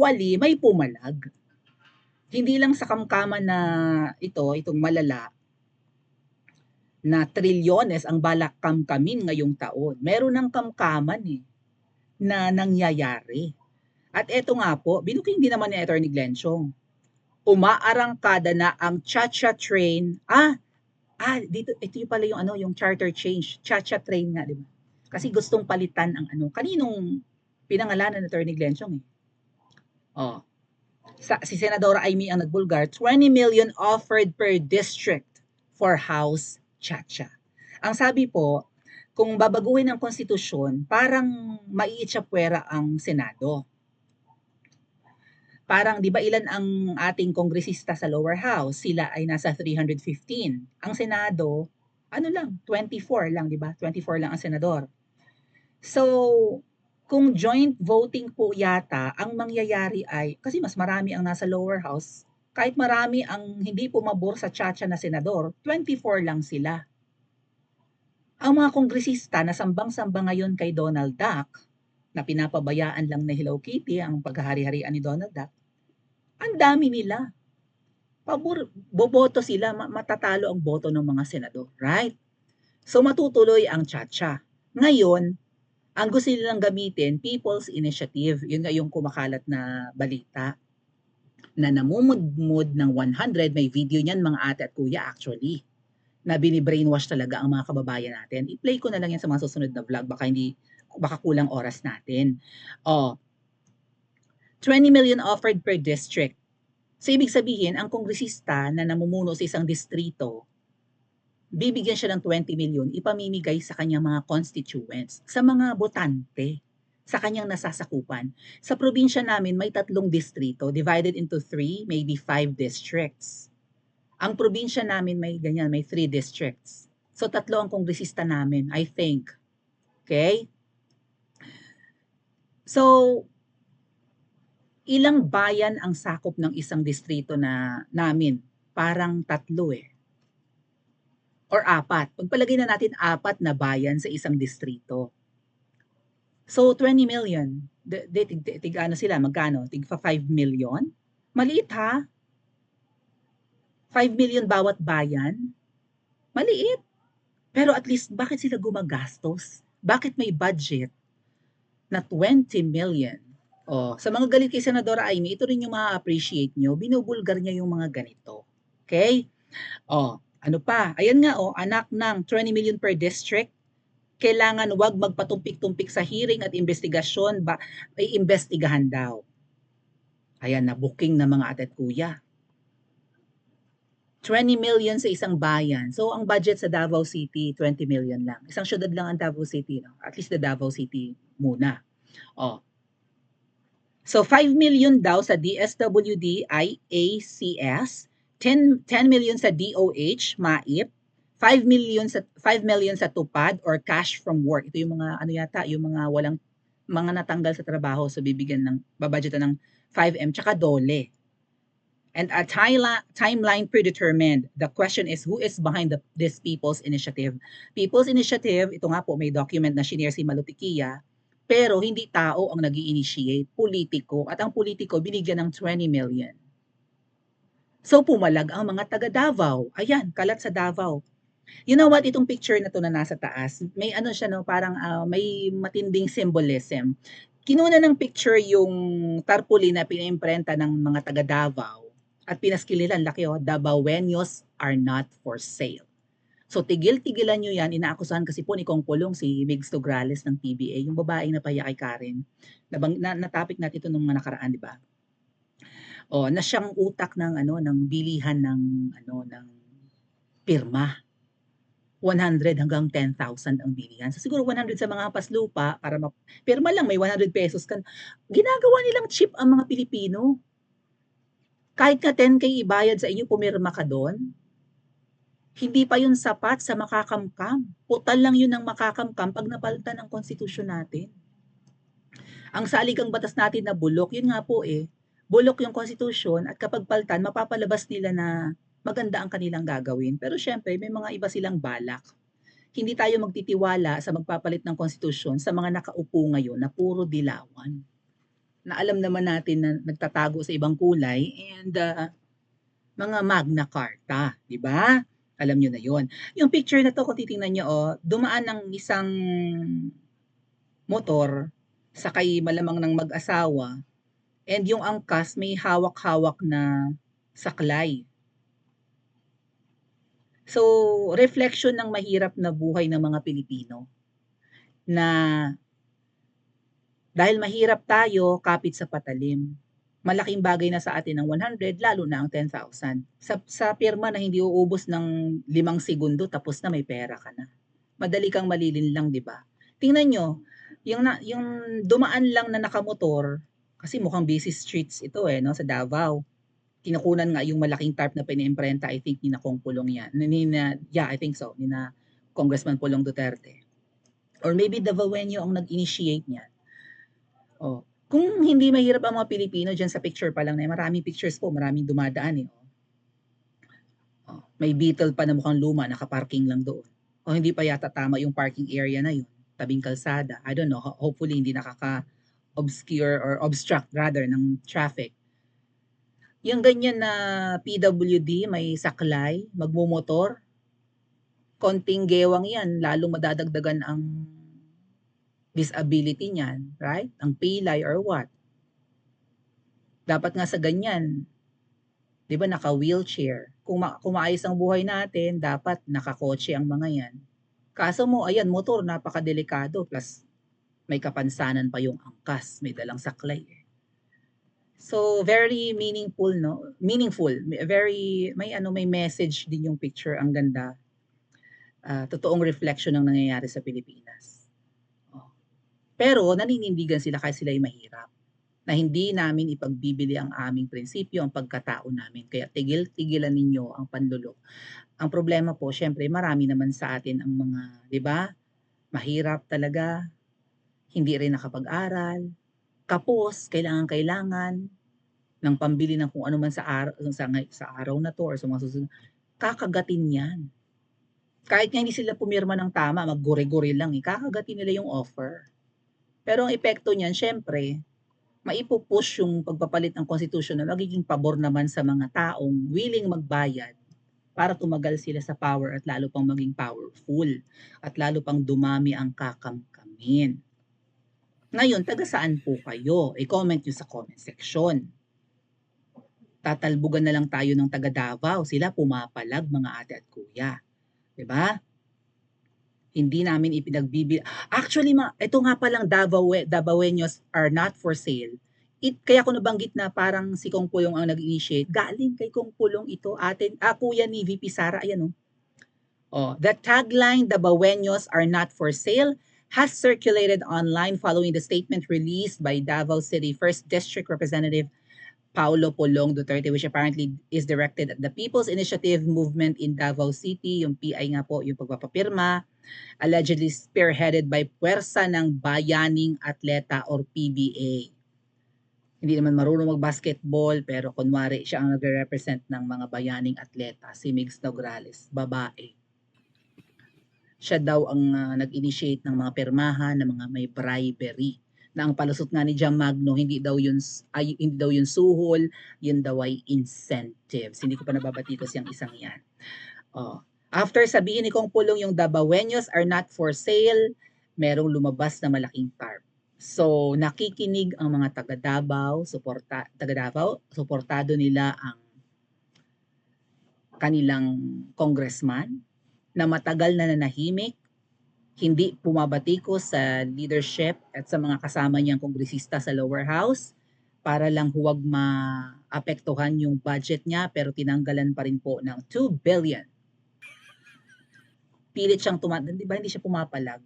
Actually, may pumalag. Hindi lang sa kamkaman na itong malala, na trilyones ang balak kamkamin ngayong taon. Meron ng kamkaman na nangyayari. At eto nga po, binuking din naman ni Atty. Glenchong. Umaarangkada na ang Cha-Cha train. Dito, ito yung pala yung charter change. Cha-Cha train nga, di ba? Kasi gustong palitan ang kaninong pinangalanan ni Atty. Glenchong si Senadora Amy ang nagbulgar, 20 million offered per district for House Cha-Cha. Ang sabi po, kung babaguhin ang konstitusyon, parang maiitsapwera ang Senado. Parang, di ba ilan ang ating kongresista sa lower house? Sila ay nasa 315. Ang Senado, 24 lang, di ba? 24 lang ang senador. So, kung joint voting po yata, ang mangyayari ay, kasi mas marami ang nasa lower house, kahit marami ang hindi pumabor sa Cha-Cha na senador, 24 lang sila. Ang mga kongresista na sambang-samba ngayon kay Donald Duck, na pinapabayaan lang na Hello Kitty ang paghahari-harian ni Donald Duck, ang dami nila. Boboto sila, matatalo ang boto ng mga senador, right? So matutuloy ang Cha-Cha. Ngayon, ang gusto nilang gamitin, People's Initiative. Yun nga yung kumakalat na balita na namumudmud ng 100. May video niyan mga ate at kuya actually. Na bini-brainwash talaga ang mga kababayan natin. I-play ko na lang yan sa mga susunod na vlog. Baka kulang oras natin. 20 million offered per district. So, ibig sabihin, ang kongresista na namumuno sa isang distrito, bibigyan siya ng 20 million, ipamimigay sa kanyang mga constituents, sa mga botante, sa kanyang nasasakupan. Sa probinsya namin, may 3 distrito, divided into 3, maybe 5 districts. Ang probinsya namin may 3 districts. So, 3 ang kongresista namin, I think. Okay? So, ilang bayan ang sakop ng isang distrito na namin? Parang 3 or 4. Pagpalagay na natin 4 na bayan sa isang distrito. So, 20 million. Ano sila? Magkano? Tig 5 million? Maliit ha? 5 million bawat bayan? Maliit. Pero at least, bakit sila gumagastos? Bakit may budget na 20 million? Sa mga galit kay Senadora Amy, ito rin yung ma-appreciate nyo. Binubulgar niya yung mga ganito. Okay? Ano pa? Ayan nga, anak ng 20 million per district. Kailangan wag magpatumpik-tumpik sa hearing at investigasyon, ay imbestigahan daw. Ayan na, booking na mga ate at kuya. 20 million sa isang bayan. So, ang budget sa Davao City, 20 million lang. Isang syudad lang ang Davao City. No? At least the Davao City muna. So, 5 million daw sa DSWD, IACS, 10 million sa DOH, MAIP, 5 million sa TUPAD or cash from work. Ito yung mga yung mga natanggal sa trabaho, so babudgetan ng 5M tsaka DOLE. And a timeline predetermined. The question is, who is behind this People's Initiative? People's Initiative, ito nga po, may document na shinare si Malutikia, pero hindi tao ang nag-i-initiate, politiko. At ang politiko binigyan ng 20 million. So pumalag ang mga taga Davao. Ayan, kalat sa Davao. You know what, itong picture na to na nasa taas, may siya parang may matinding symbolism. Kinuna ng picture yung tarpaulin na pinaimprenta ng mga taga Davao at pinaskililan, laki Davaoenos are not for sale. So tigil-tigilan nyo yan, inaakusahan kasi po ni Kong Pulong si Migs Tograles ng PBA, yung babaeng napahiya kay Karen. Na-topic natin ito nung mga nakaraan, di ba? Na siyang utak ng bilihan ng pirma. 100 hanggang 10,000 ang bilihan. So siguro 100 sa mga paslupa para pirma lang, may 100 pesos kan. Ginagawa nilang cheap ang mga Pilipino. Kahit ka 10K ibayad sa inyo, pumirma ka doon, hindi pa yun sapat sa makakamkam. Putal lang yun ang makakamkam pag napalitan ang konstitusyon natin. Ang saligang batas natin na bulok, yun nga po bulok yung konstitusyon at kapag palitan, mapapalabas nila na maganda ang kanilang gagawin. Pero syempre, may mga iba silang balak. Hindi tayo magtitiwala sa magpapalit ng konstitusyon sa mga nakaupo ngayon na puro dilawan. na alam naman natin na nagtatago sa ibang kulay and mga Magna Carta, 'di ba? Alam niyo na 'yon. Yung picture na 'to kung titingnan niyo, dumaan ng isang motor, sakay malamang ng mag-asawa, and yung angkas may hawak-hawak na saklay. So, reflection ng mahirap na buhay ng mga Pilipino na dahil mahirap tayo, kapit sa patalim. Malaking bagay na sa atin ang 100, lalo na ang 10,000. Sa pirma na hindi uubos ng 5 segundo, tapos na may pera ka na. Madali kang malilinlang, 'di ba? Tingnan nyo, yung dumaan lang na nakamotor, kasi mukhang busy streets ito no, sa Davao. Kinukunan nga yung malaking tarp na piniimprenta, I think ni na Kong Pulong yan. Yeah, I think so, ni na Congressman Pulong Duterte. Or maybe Davaoenyo ang nag-initiate niyan. Oh, kung hindi mahirap ang mga Pilipino diyan sa picture pa lang na maraming pictures po, maraming dumadaan may Beetle pa na mukhang luma, nakaparking lang doon. O hindi pa yata tama yung parking area na yun, tabing kalsada. I don't know, hopefully hindi nakaka-obscure or obstruct rather ng traffic. Yung ganyan na PWD, may saklay, magmumotor, konting gewang yan, lalong madadagdagan ang disability niyan, right? Ang pilay or what? Dapat nga sa ganyan, 'di ba, naka-wheelchair. Kung maayos ang buhay natin, dapat nakakotse ang mga 'yan. Kaso mo, ayan, motor, napakadelikado, plus may kapansanan pa yung angkas, may dalang saklay. So, very meaningful, no? Meaningful, may message din yung picture, ang ganda. Totoong reflection ng nangyayari sa Pilipinas. Pero naninindigan sila kasi sila ay mahirap, na hindi namin ipagbibili ang aming prinsipyo, ang pagkatao namin. Kaya tigil-tigilan ninyo ang panlulok. Ang problema po, syempre, marami naman sa atin ang mga, 'di ba? Mahirap talaga, hindi rin nakapag-aral, kapos, kailangan ng pambili ng kung ano man sa araw na to or sa mga susunod. Kakagatin 'yan. Kahit nga hindi sila pumirma ng tama, magguri-guri lang kakagatin nila yung offer. Pero ang epekto niyan, syempre, maipupush yung pagpapalit ng konstitusyon na magiging pabor naman sa mga taong willing magbayad para tumagal sila sa power at lalo pang maging powerful at lalo pang dumami ang kakamkamin. Ngayon, taga saan po kayo? I-comment nyo sa comment section. Tatalbugan na lang tayo ng taga Davao. Sila pumapalag, mga ate at kuya. 'Di ba? Hindi namin ipinagbibili. Actually, ito nga palang Davaoenos are not for sale. Kaya ko nabanggit na parang si Kong Pulong ang nag-initiate. Galing kay Kong Pulong ito, kuya ni VP Sara, ayan the tagline, Davaoenos are not for sale, has circulated online following the statement released by Davao City 1st District Representative Paulo Pulong Duterte, which apparently is directed at the People's Initiative Movement in Davao City. Yung PI nga po, yung pagpapapirma, allegedly spearheaded by Puwersa ng Bayaning Atleta or PBA. Hindi naman marunong mag-basketball, pero kunwari siya ang nagre-represent ng mga bayaning atleta, si Migs Nograles, babae. Siya daw ang nag-initiate ng mga pirmahan, ng mga may bribery. Na ang palusot nga ni Jam Magno, hindi daw yun suhol, yun daw ay incentives. Hindi ko pa nababatikos yung isang yan. After sabihin ni Kong Pulong yung Davaoenos are not for sale, merong lumabas na malaking tarp. So, nakikinig ang mga taga Davao, suportado nila ang kanilang congressman na matagal na nanahimik, hindi pumabatikos sa leadership at sa mga kasama niyang kongresista sa lower house para lang huwag maapektuhan yung budget niya, pero tinanggalan pa rin po ng 2 billion. Pilit siyang di ba hindi siya pumapalag?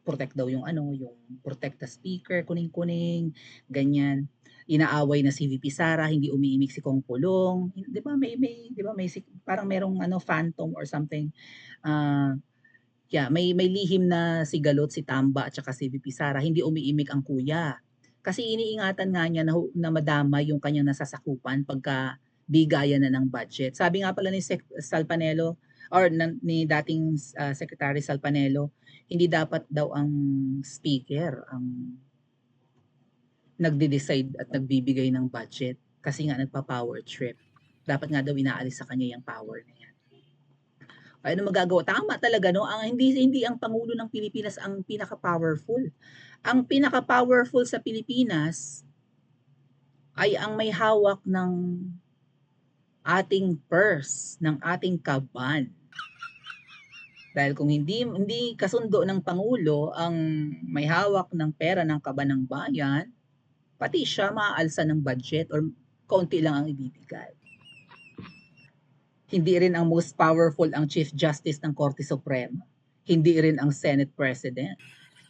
Protect daw yung yung protect the speaker, kuning-kuning, ganyan. Inaaway na si VP Sara, hindi umiimik si Kong Pulong. 'Di ba may parang merong phantom or something. May lihim na si Galot, si Tamba at saka si VP Sara, hindi umiimik ang kuya. Kasi iniingatan nga niya na madama yung kanyang nasasakupan pagka bigayan na ng budget. Sabi nga pala ni Salpanelo or ni dating Secretary Salpanelo, hindi dapat daw ang speaker ang nagde-decide at nagbibigay ng budget kasi nga nagpa-power trip. Dapat nga daw inaalis sa kanya yung power na yan. Ay, ano magagawa? Tama talaga, no? Hindi ang Pangulo ng Pilipinas ang pinaka-powerful. Ang pinaka-powerful sa Pilipinas ay ang may hawak ng ating purse, ng ating kaban. Dahil kung hindi kasundo ng Pangulo ang may hawak ng pera ng kaban ng bayan, pati siya maaalsa ng budget or konti lang ang ibibigay. Hindi rin ang most powerful ang Chief Justice ng Korte Suprema. Hindi rin ang Senate President.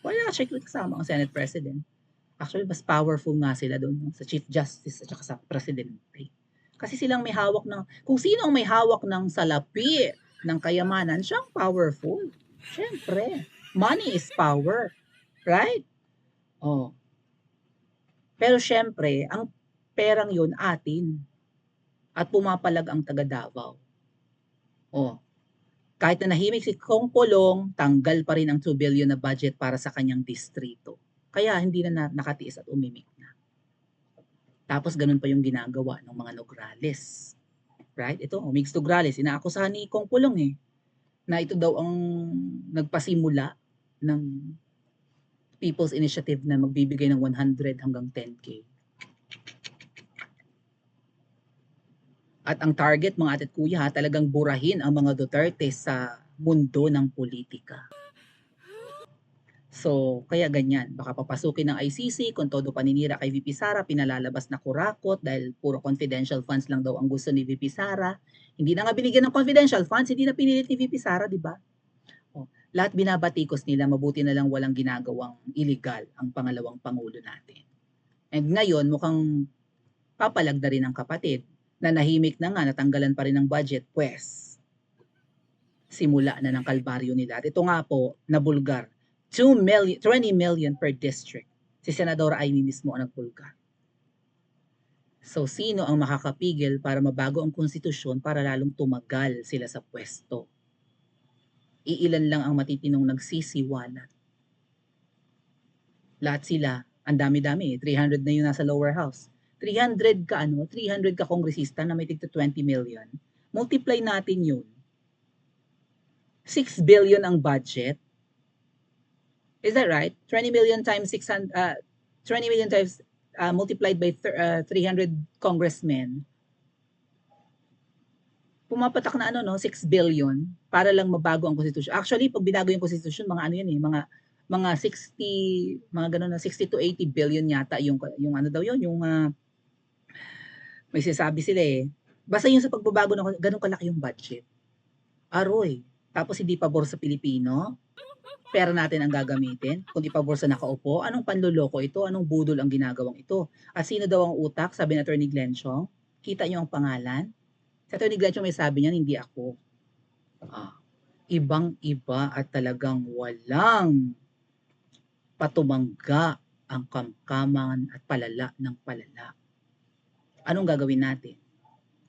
Wala siya kasama ang Senate President. Actually, mas powerful nga sila doon sa Chief Justice at saka sa Presidente. Kasi silang may hawak ng, kung sino ang may hawak ng salapi ng kayamanan, siyang powerful. Siyempre, money is power. Right? Oh. Pero siyempre, ang perang yun atin. At pumapalag ang taga Davao. Oh. Kahit na nahimik si Kong Polong, tanggal pa rin ang 2 billion na budget para sa kanyang distrito. Kaya hindi na nakatiis at umimik na. Tapos ganun pa yung ginagawa ng mga Nograles. Right? Ito, Migs Nograles, inaakusahan ni Kong Polong na ito daw ang nagpasimula ng People's Initiative na magbibigay ng 100 hanggang 10K. At ang target, mga ate at kuya, talagang burahin ang mga Duterte sa mundo ng politika. So, kaya ganyan. Baka papasukin ng ICC kung todo paninira kay VP Sara, pinalalabas na kurakot dahil puro confidential funds lang daw ang gusto ni VP Sara. Hindi na nga binigyan ng confidential funds, hindi na pinilit ni VP Sara, di ba? Oh, lahat binabatikos nila, mabuti na lang walang ginagawang illegal ang pangalawang pangulo natin. And ngayon, mukhang papalag na rin ang kapatid na nahimik na nga, natanggalan pa rin ng budget, pues, simula na ng kalbaryo nila. At ito nga po, nabulgar, 20 million per district. Si Senadora Amy mismo ang nagbulgar. So, sino ang makakapigil para mabago ang konstitusyon para lalong tumagal sila sa pwesto? Iilan lang ang matitinong nagsisiwalat. Lahat sila, ang dami-dami, 300 na yun nasa lower house. 300 ka kongresista na may tigta 20 million. Multiply natin yun. 6 billion ang budget. Is that right? 20 million times 600, 20 million times multiplied by 300 congressmen. Pumapatak na 6 billion para lang mabago ang konstitusyon. Actually, pag binago yung konstitusyon, mga ano yan mga 60, mga ganun na 60 to 80 billion yata yung ano daw yun, yung may sinasabi sila Basta yung sa pagbabago ng ganun kalaki yung budget. Aroy. Tapos hindi pabor sa Pilipino. Pera natin ang gagamitin. Kundi pabor sa nakaupo. Anong panloloko ito? Anong budol ang ginagawang ito? At sino daw ang utak? Sabi ni Atty. Glenchong. Kita niyo ang pangalan? Si Atty. Glenchong may sabi niyan, hindi ako. Ibang-iba at talagang walang patumangga ang kamkaman at palala ng palala. Anong gagawin natin?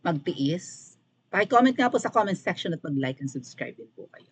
Magtiis? Paki-comment nga po sa comment section at mag-like and subscribe din po kayo.